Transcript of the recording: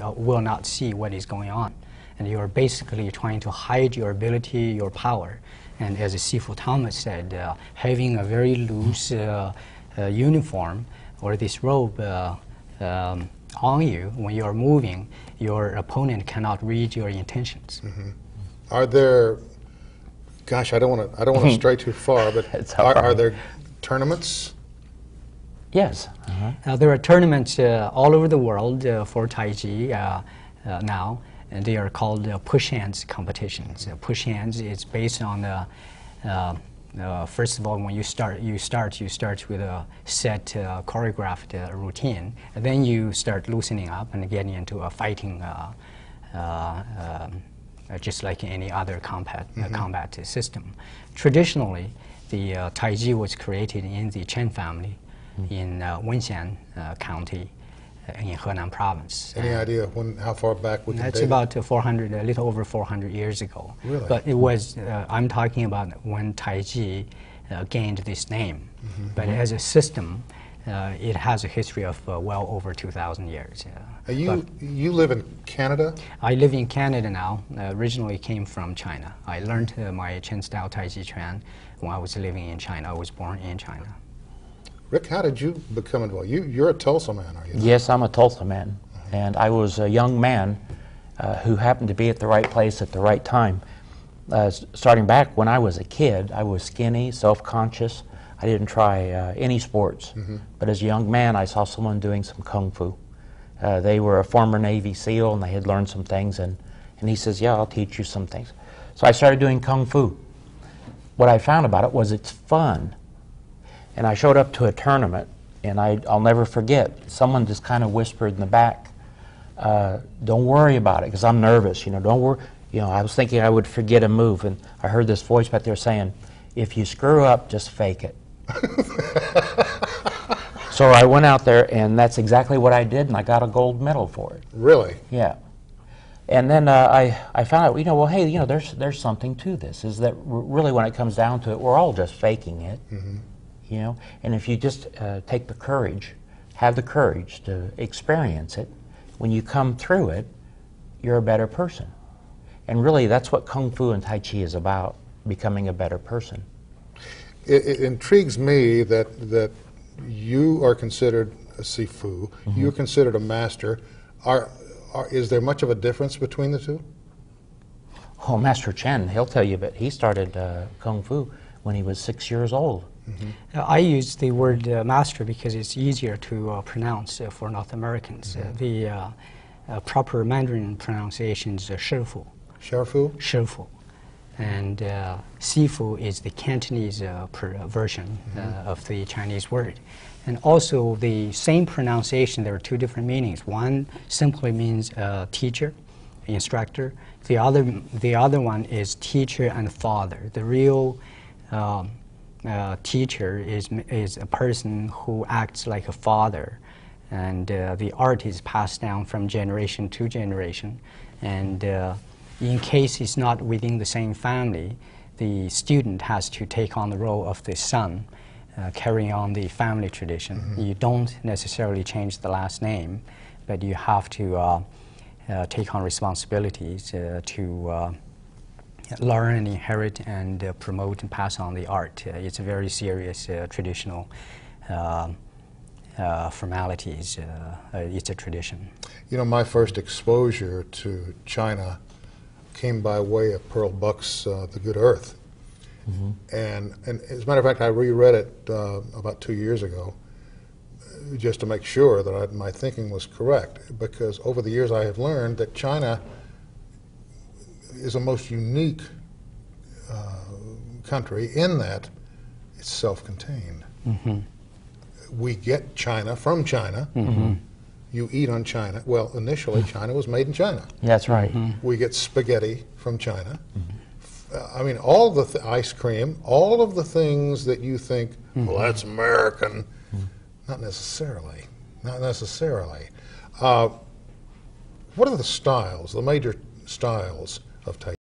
will not see what is going on. And you are basically trying to hide your ability, your power. And as Sifu Thomas said, having a very loose uniform or this robe on you when you are moving, your opponent cannot read your intentions. Mm-hmm. Are there, gosh, I don't want to stray too far, but are there tournaments? Yes. There are tournaments all over the world for Tai Chi now, and they are called push hands competitions. Push hands is based on first of all, when you start with a set choreographed routine, and then you start loosening up and getting into a fighting, just like any other combat system. Traditionally, the Tai Chi was created in the Chen family in Wenxian County in Henan province. Any idea how far back we can date? That's about 400, a little over 400 years ago. Really? But it was, I'm talking about when Tai Chi gained this name. But as a system, it has a history of well over 2,000 years. You live in Canada? I live in Canada now. Originally came from China. I learned my Chen-style Tai Chi Chuan when I was living in China. I was born in China. Rick, how did you become involved? You're a Tulsa man, are you? Yes, I'm a Tulsa man. And I was a young man who happened to be at the right place at the right time. Starting back when I was a kid, I was skinny, self-conscious. I didn't try any sports. But as a young man, I saw someone doing some Kung Fu. They were a former Navy SEAL, and they had learned some things. And he says, yeah, I'll teach you some things. So I started doing Kung Fu. What I found about it was it's fun. And I showed up to a tournament, and I'll never forget, someone just kind of whispered in the back, don't worry about it, because I'm nervous, don't worry. I was thinking I would forget a move, and I heard this voice back there saying, if you screw up, just fake it. So I went out there, and that's exactly what I did, and I got a gold medal for it. Really? Yeah. And then I found out, well, hey, there's something to this, is that really when it comes down to it, we're all just faking it. And if you just take the courage, have the courage to experience it, when you come through it, you're a better person. And really, that's what Kung Fu and Tai Chi is about, becoming a better person. It intrigues me that you are considered a Sifu, you're considered a master. Is there much of a difference between the two? Oh, Master Chen, he'll tell you, but he started Kung Fu when he was 6 years old. I use the word master because it's easier to pronounce for North Americans. The proper Mandarin pronunciation is Shifu. Shifu? Shifu. And Sifu is the Cantonese version of the Chinese word. And also the same pronunciation, there are two different meanings. One simply means teacher, instructor. The other one is teacher and father. The real teacher is a person who acts like a father, and the art is passed down from generation to generation. And in case it's not within the same family, the student has to take on the role of the son, carrying on the family tradition. You don't necessarily change the last name, but you have to take on responsibilities to learn and inherit and promote and pass on the art. It's a very serious traditional formalities. It's a tradition. My first exposure to China came by way of Pearl Buck's The Good Earth. And as a matter of fact, I reread it about 2 years ago just to make sure that my thinking was correct, because over the years I have learned that China is a most unique country in that it's self-contained. We get China from China. You eat on China. Well, initially China was made in China. Yeah, that's right. We get spaghetti from China. I mean, all the ice cream, all of the things that you think, well, that's American. Not necessarily. Not necessarily. What are the styles, the major styles of Tai